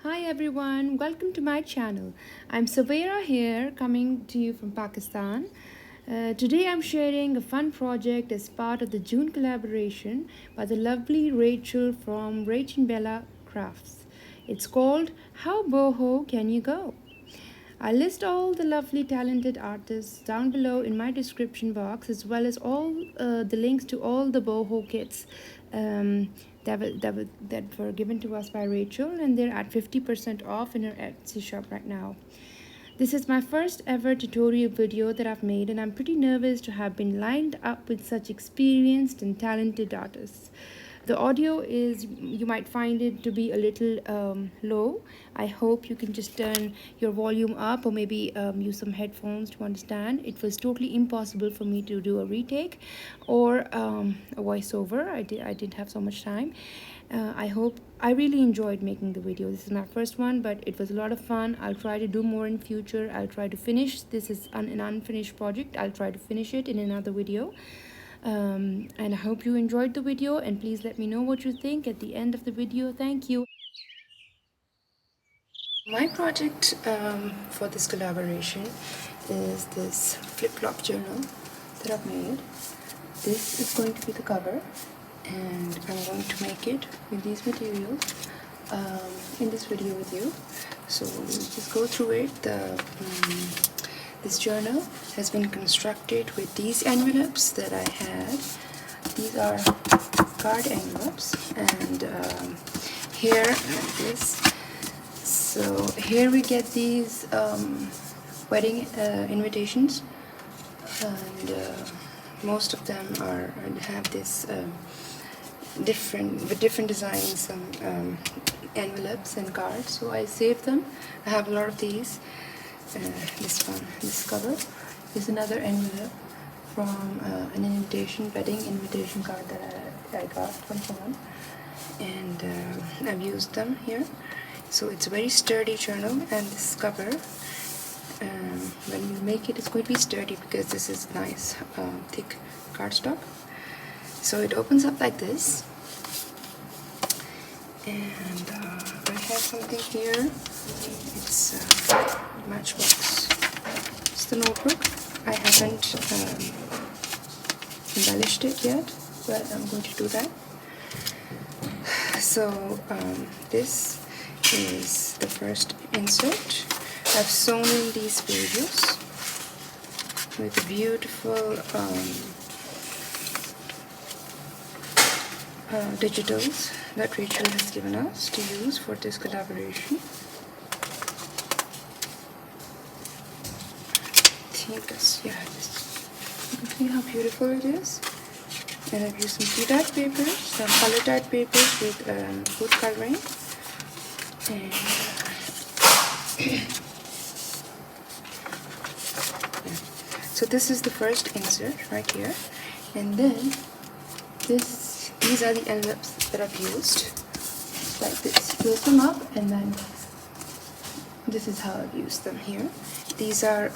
Hi everyone, welcome to my channel. I'm Savera here, coming to you from Pakistan. Today I'm sharing a fun project as part of the June collaboration by the lovely Rachel from Rach and Bella Crafts. It's called How Boho Can You Go? I'll list all the lovely talented artists down below in my description box, as well as all the links to all the boho kits that were given to us by Rachel, and they're at 50% off in her Etsy shop right now. This is my first ever tutorial video that I've made, and I'm pretty nervous to have been lined up with such experienced and talented artists. The audio is, you might find it to be a little low. I hope you can just turn your volume up, or maybe use some headphones to understand. It was totally impossible for me to do a retake or a voiceover. I didn't have so much time. I really enjoyed making the video. This is my first one, but it was a lot of fun. I'll try to do more in future. I'll try to finish. This is an unfinished project. I'll try to finish it in another video. And I hope you enjoyed the video, and please let me know what you think at the end of the video. Thank you. My project for this collaboration is this flip-flop journal that I've made. This is going to be the cover, and I'm going to make it with these materials in this video with you. So we'll just go through it. This journal has been constructed with these envelopes that I had. These are card envelopes, and here like this. So here we get these wedding invitations, and most of them have this different designs, some envelopes and cards. So I saved them. I have a lot of these. This cover is another envelope from an wedding invitation card that I got from someone, and I've used them here. So it's a very sturdy journal, and this cover, when you make it, it's going to be sturdy because this is nice thick cardstock. So it opens up like this, and I have something here. It's Matchbox. It's the notebook. I haven't embellished it yet, but I'm going to do that. So this is the first insert. I've sewn in these pages with the beautiful digitals that Rachel has given us to use for this collaboration. Trinketz, yeah, you can see how beautiful it is. And I've used some tea-dyed papers, some color-dyed papers with food coloring. And so this is the first insert right here, and then these are the envelopes that I've used, like this. Close them up, and then this is how I've used them here. These are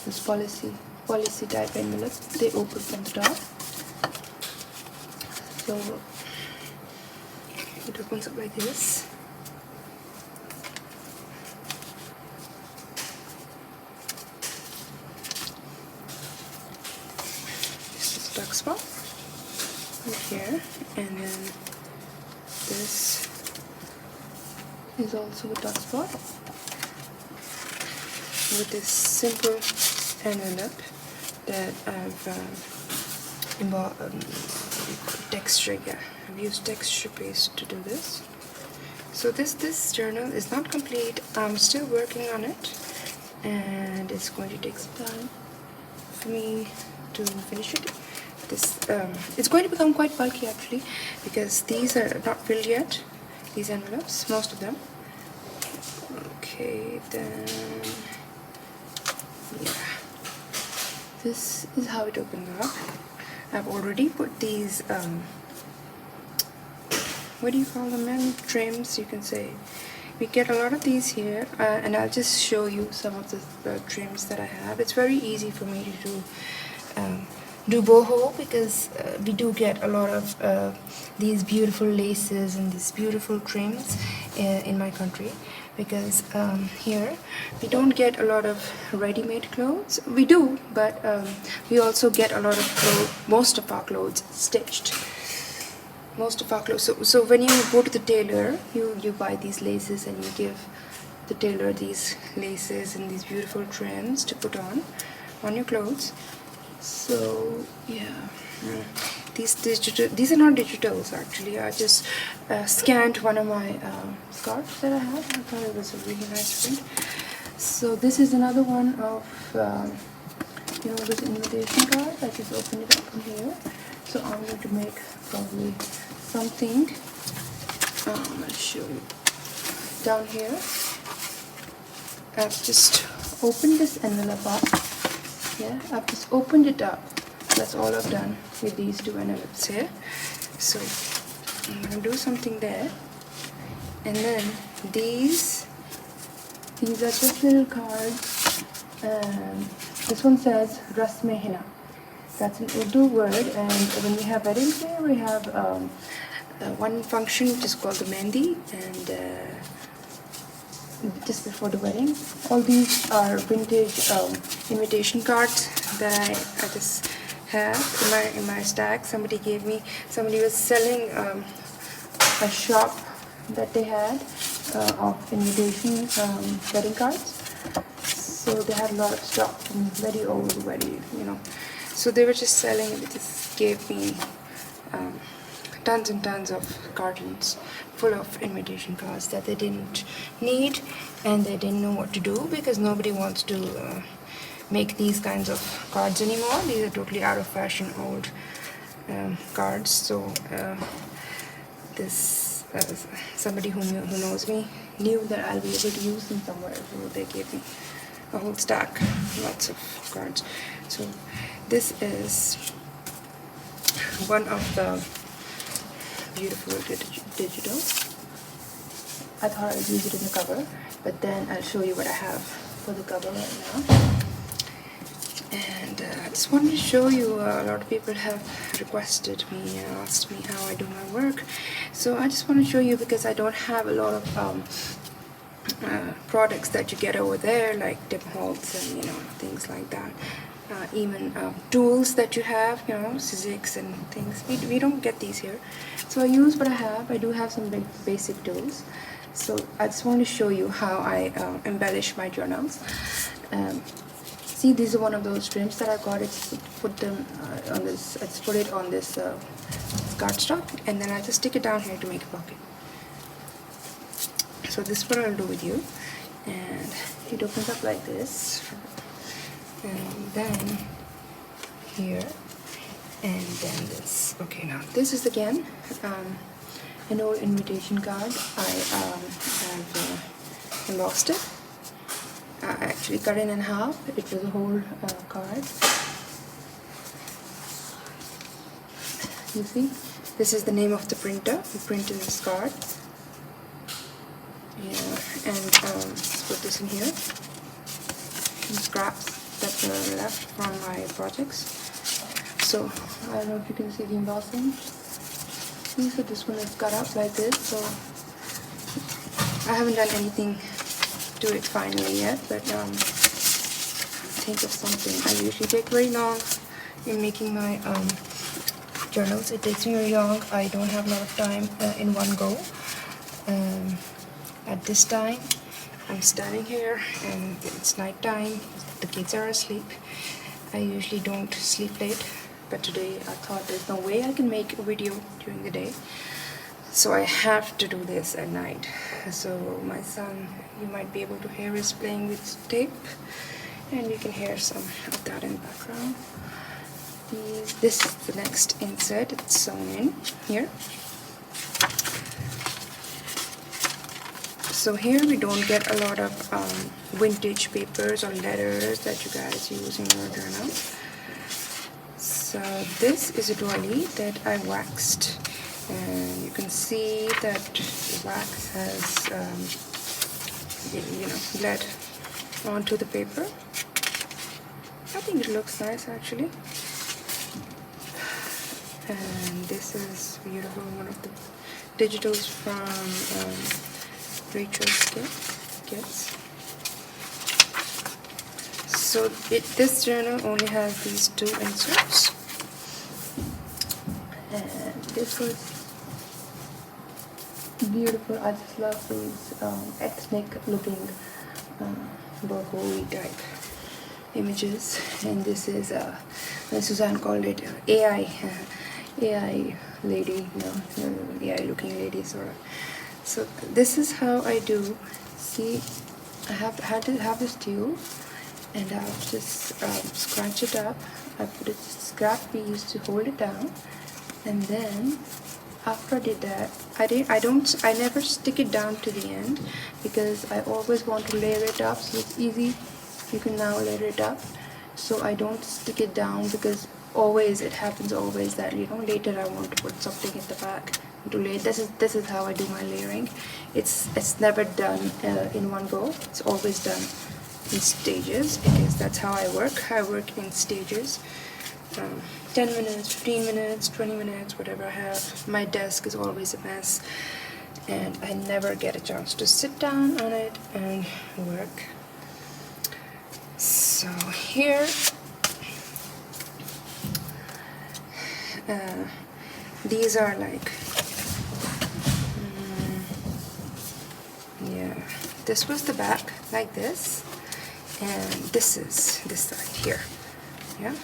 this policy type envelopes. They open from the top, so it opens up like this. This is a duck spot right here, and then this is also a duck spot with this simple envelope that I've texture. Yeah, I've used texture paste to do this. So this journal is not complete. I'm still working on it, and it's going to take some time for me to finish it. It's going to become quite bulky actually, because these are not filled yet, these envelopes, most of them. Okay, then yeah, this is how it opens up. I've already put these what do you call them, man? Trims, you can say. We get a lot of these here, and I'll just show you some of the trims that I have. It's very easy for me to do boho, because we do get a lot of these beautiful laces and these beautiful trims, in my country, because here we don't get a lot of ready-made clothes. We do, but we also get a lot of clothes, most of our clothes stitched. Most of our clothes. So when you go to the tailor, you buy these laces and you give the tailor these laces and these beautiful trims to put on your clothes. So yeah, these are not digitals actually. I just scanned one of my scarves that I have. I thought it was a really nice print. So this is another one of this invitation card. I just opened it up in here. So I'm going to make probably something. I'll show you down here. I've just opened this envelope up. Yeah, I've just opened it up. That's all I've done with these two envelopes here. So I'm gonna do something there, and then these are just little cards. This one says Ras Mein Hina. That's an Urdu word, and when we have weddings here, we have one function which is called the Mehndi, and just before the wedding. All these are vintage invitation cards that I just have in my stack. Somebody was selling a shop that they had of invitation wedding cards. So they had a lot of stock from very old, so they were just selling it. They just gave me tons and tons of cartons full of invitation cards that they didn't need, and they didn't know what to do, because nobody wants to make these kinds of cards anymore. These are totally out of fashion, old cards. So this somebody who knows me knew that I'll be able to use them somewhere, so they gave me a whole stack, lots of cards. So this is one of the beautiful digitals. I thought I'd use it in the cover, but then I'll show you what I have for the cover right now. And I just wanted to show you, a lot of people have requested me and asked me how I do my work. So I just want to show you, because I don't have a lot of products that you get over there, like dip holds and things like that. Even tools that you have, scissors and things. We don't get these here. So I use what I have. I do have some basic tools. So I just want to show you how I embellish my journals. See, these are one of those trims that I got. It's put them on this. I just put it on this cardstock, and then I just stick it down here to make a pocket. So this is what I'll do with you, and it opens up like this, and then here, and then this. Okay, now this is again an old invitation card. I have embossed it. I actually cut it in half. It was a whole card. You see, this is the name of the printer who printed this card. Yeah, and let's put this in here. Some scraps that were left from my projects. So I don't know if you can see the embossing. See, so this one is cut up like this. So I haven't done anything to it finally yet, but think of something. I usually take very long in making my journals. It takes me very long. I don't have a lot of time in one go. At this time, I'm standing here and it's night time. The kids are asleep. I usually don't sleep late, but today I thought there's no way I can make a video during the day, so I have to do this at night. So my son, you might be able to hear, is playing with tape, and you can hear some of that in the background. This is the next insert. It's sewn in here. So here we don't get a lot of vintage papers or letters that you guys use in your journal. So this is a doily that I waxed, and you can see that the wax has bled onto the paper. I think it looks nice actually. And this is beautiful, one of the digitals from Rachel's gets. So this journal only has these 2 inserts, and this was beautiful. I just love those ethnic looking boho type images. And this is Suzanne called it AI lady, AI looking lady sort of. So this is how I do. See, I had to have this tube, and I'll just scrunch it up. I put a scrap piece to hold it down, and then after I did that, I never stick it down to the end, because I always want to layer it up. So it's easy, you can now layer it up. So I don't stick it down, because it happens always that later I want to put something in the back to lay. This is how I do my layering. It's never done in one go. It's always done in stages, because that's how I work. I work in stages. 10 minutes, 15 minutes, 20 minutes, whatever I have. My desk is always a mess, and I never get a chance to sit down on it and work. So here, these are like, yeah, this was the back like this, and this is this side here. Yeah,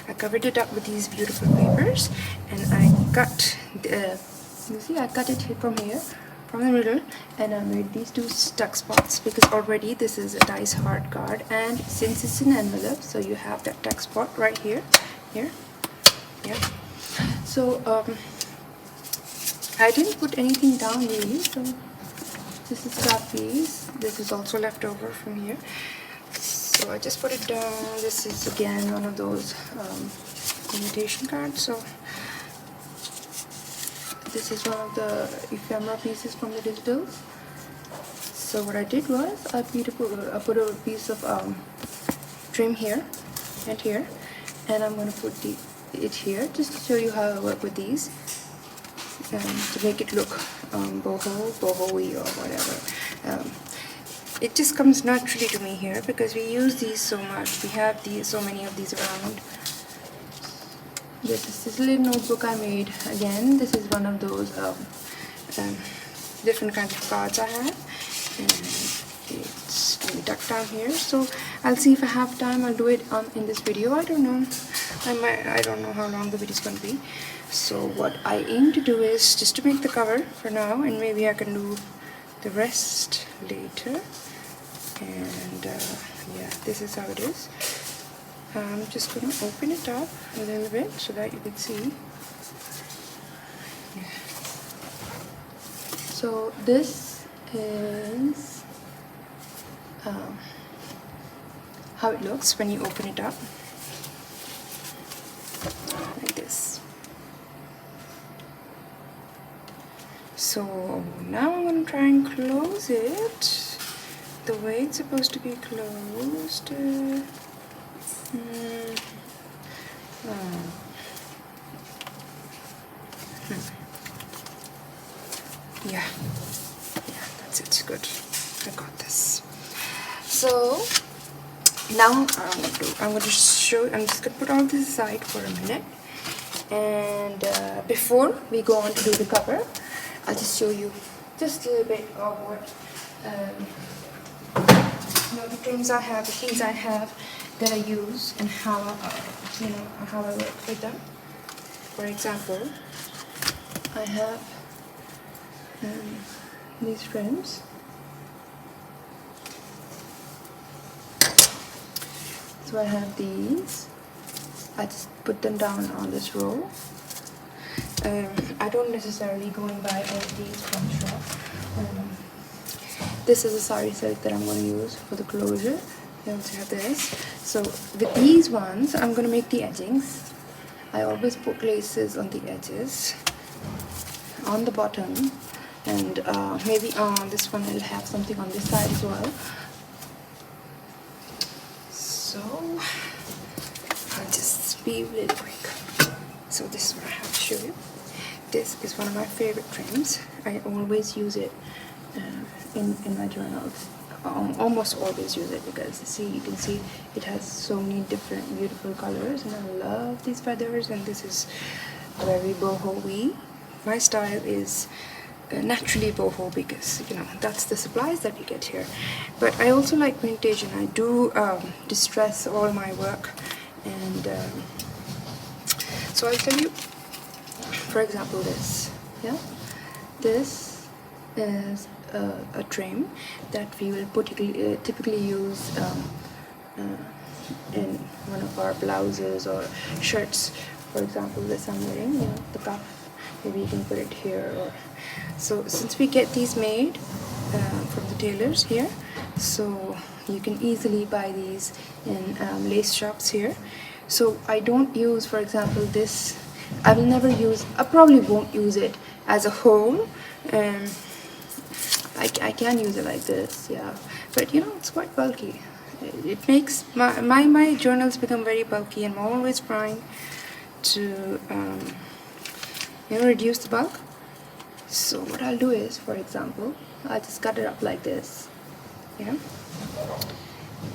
I covered it up with these beautiful papers, and I cut you see, I cut it from here, from the middle, and I made these 2 stuck spots, because already this is a dice hard card, and since it's an envelope, so you have that tuck spot right here, yeah. So I didn't put anything down really. So this is scrap piece. This is also left over from here. So I just put it down. This is again one of those invitation cards. So this is one of the ephemera pieces from the digitals. So what I did was I put a piece of trim here and here, and I'm going to put it here just to show you how I work with these, to make it look boho-y or whatever. It just comes naturally to me here, because we use these so much. We have so many of these around. This is a little notebook I made. Again, this is one of those different kinds of cards I have, and it's tucked down here. So I'll see if I have time. I'll do it in this video. I don't know. I don't know how long the video is going to be. So what I aim to do is just to make the cover for now, and maybe I can do the rest later. And yeah, this is how it is. I'm just going to open it up a little bit so that you can see. Yeah. So this is how it looks when you open it up, like this. So now I'm going to try and close it the way it's supposed to be closed. Yeah, that's it. Good, I got this. So now I'm going to show. I'm just going to put all this aside for a minute, and before we go on to do the cover, I'll just show you just a little bit of what the things I have, the things I have that I use, and how how I work with them. For example, I have these frames. So I have these. I just put them down on this row. I don't necessarily go and buy all of these from the shop. This is a sari silk that I'm going to use for the closure. I also have this. So with these ones, I'm going to make the edgings. I always put laces on the edges, on the bottom, and maybe on this one I'll have something on this side as well. So I'll just be really quick. So this is what I have to show you. This is one of my favorite trims. I always use it in my journals. Almost always use it because see, you can see it has so many different beautiful colors, and I love these feathers, and this is very boho-y. My style is naturally boho because that's the supplies that we get here, but I also like vintage, and I do distress all my work, and so I'll tell you, for example, this is a trim that we will typically use in one of our blouses or shirts. For example, this I'm wearing, the cuff, maybe you can put it here. Or so since we get these made from the tailors here, so you can easily buy these in lace shops here. So I don't use, for example, this. I will never use, I probably won't use it as a whole. I can use it like this, yeah, but it's quite bulky. It makes my journals become very bulky, and I'm always trying to reduce the bulk. So what I'll do is, for example, I'll just cut it up like this,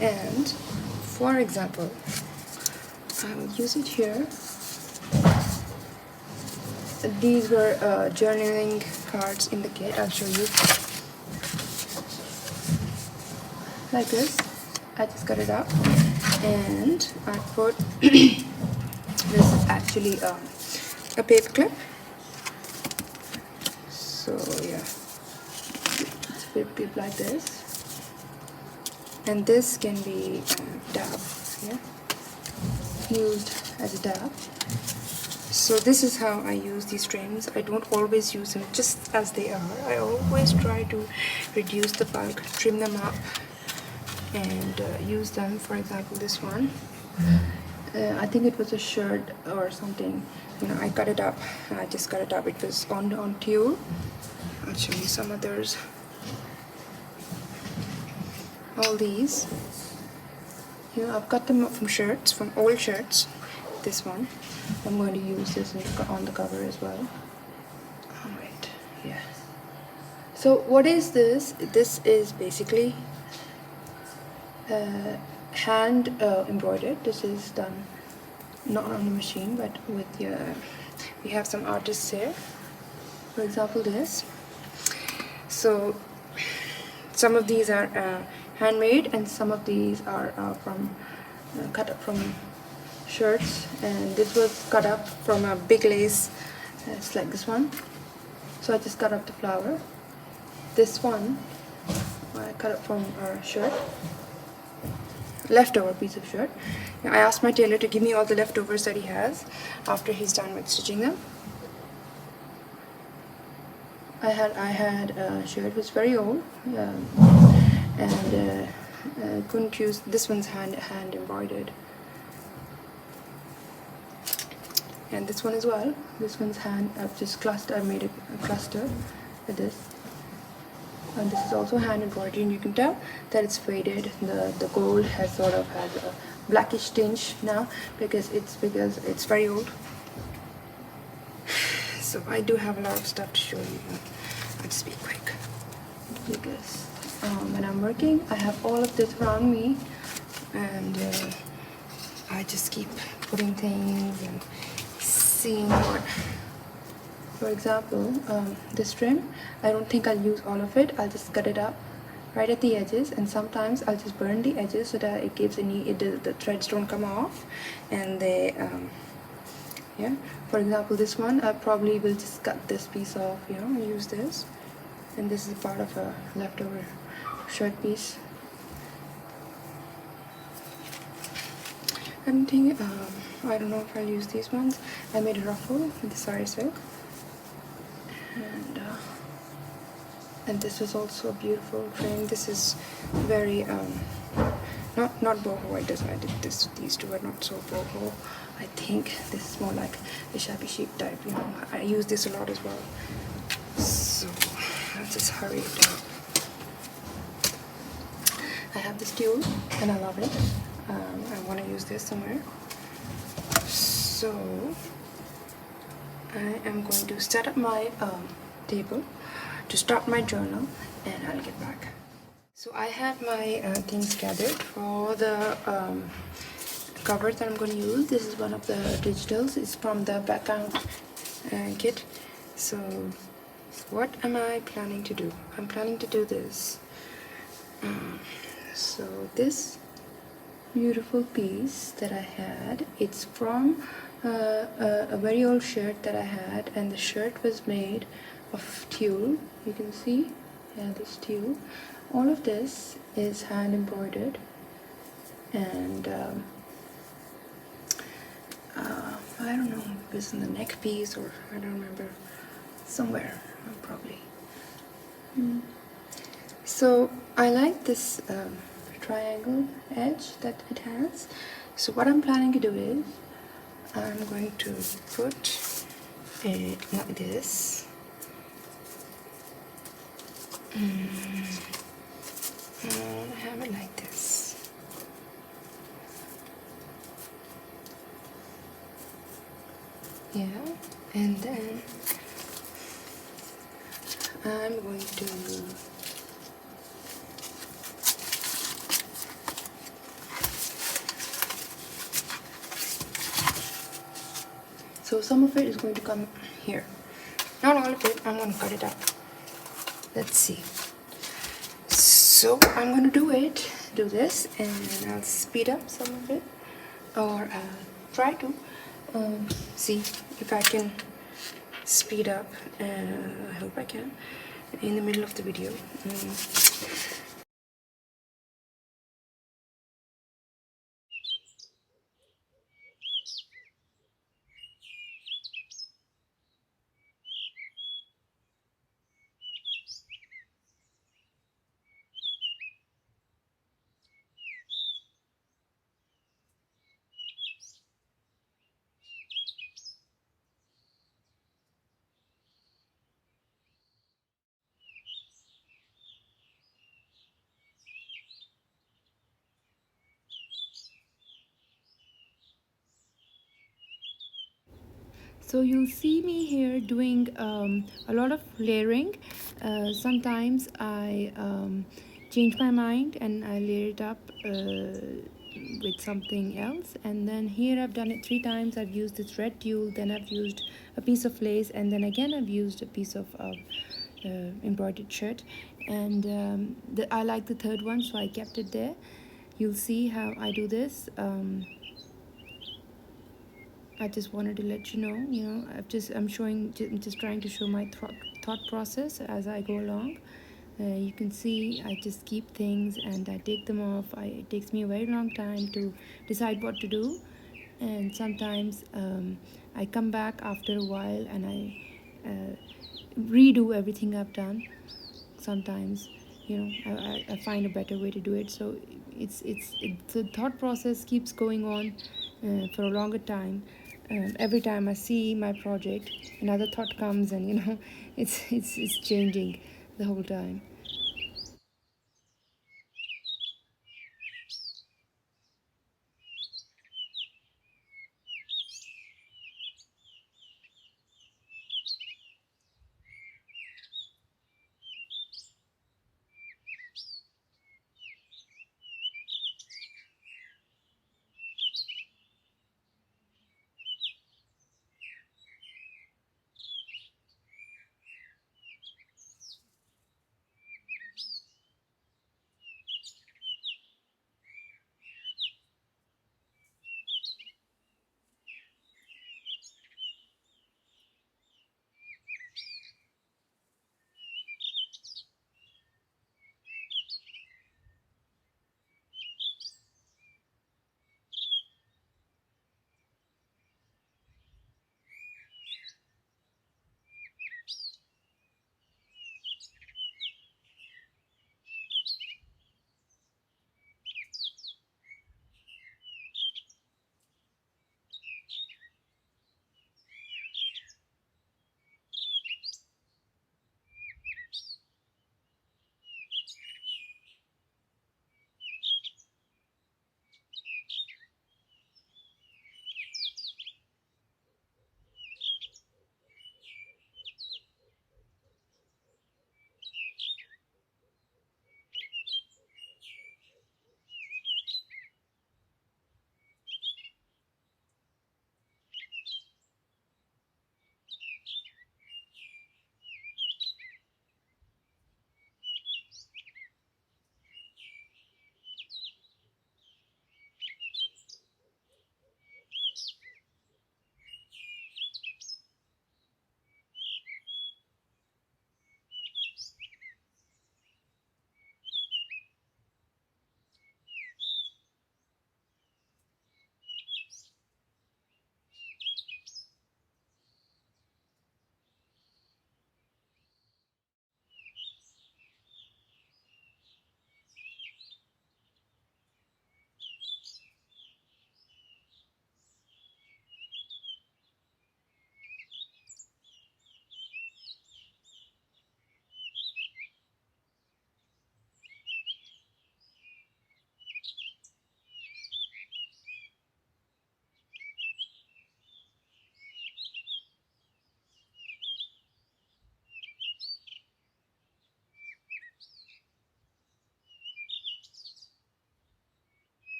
and for example, I'll use it here. These were journaling cards in the kit. I'll show you. Like this, I just cut it up, and I put this is actually a paper clip. So yeah, it's a paper clip like this, and this can be dab, used as a dab. So this is how I use these trims. I don't always use them just as they are. I always try to reduce the bulk, trim them up, and use them. For example, this one, I think it was a shirt or something. I cut it up. I just cut it up. It was on tulle. I'll show you some others. All these, I've cut them up from shirts, from old shirts. This one, I'm going to use this on the cover as well. Alright, yeah. So what is this? This is basically hand embroidered. This is done not on the machine, but with we have some artists here. For example, this. So some of these are handmade, and some of these are from cut up from shirts, and this was cut up from a big lace. It's like this one. So I just cut up the flower. This one I cut up from a shirt, leftover piece of shirt. I asked my tailor to give me all the leftovers that he has after he's done with stitching them. I had a shirt, it was very old, and couldn't use this one's hand embroidered, and this one as well. This one's hand. I've just clustered. I made a cluster with this, and this is also hand embroidered. And you can tell that it's faded. The gold has sort of had a blackish tinge now because it's very old. So I do have a lot of stuff to show you. I'll just be quick because when I'm working, I have all of this around me, and I just keep putting things and seeing what. For example, this trim, I don't think I'll use all of it. I'll just cut it up right at the edges, and sometimes I'll just burn the edges so that it gives the threads don't come off, and they yeah. For example, this one, I probably will just cut this piece off, and use this. And this is part of a leftover shirt piece. I'm thinking, I don't know if I'll use these ones. I made a ruffle with the sari silk. And this is also a beautiful trim. This is very, not boho. I did this. These two are not so boho. I think this is more like the shabby chic type, I use this a lot as well. So I'll just hurry it up. I have this tulle and I love it. I want to use this somewhere. So I am going to set up my table to start my journal, and I'll get back. So I have my things gathered for the covers that I'm going to use. This is one of the digitals. It's from the background kit. So what am I planning to do? I'm planning to do this. So this beautiful piece that I had, it's from a very old shirt that I had, and the shirt was made of tulle. You can see, yeah, this tulle. All of this is hand embroidered, and I don't know if it's in the neck piece or I don't remember, somewhere probably. So I like this triangle edge that it has. So what I'm planning to do is I'm going to put it like this. And have it like this. Yeah, and then I'm going to so some of it is going to come here. Not all of it, I'm going to cut it up. Let's see. So I'm going to do this, and I'll speed up some of it, or try to see if I can speed up. I hope I can in the middle of the video. So you'll see me here doing a lot of layering. Sometimes I change my mind and I layer it up with something else, and then here I've done it 3 times. I've used this red tulle, then I've used a piece of lace, and then again I've used a piece of embroidered shirt, and I like the third one, so I kept it there. You'll see how I do this. I just wanted to let you know, I'm just trying to show my thought process as I go along. You can see I just keep things and I take them off. It takes me a very long time to decide what to do, and sometimes I come back after a while and I redo everything I've done. Sometimes I find a better way to do it. So the thought process keeps going on for a longer time. Every time I see my project, another thought comes, and it's changing the whole time.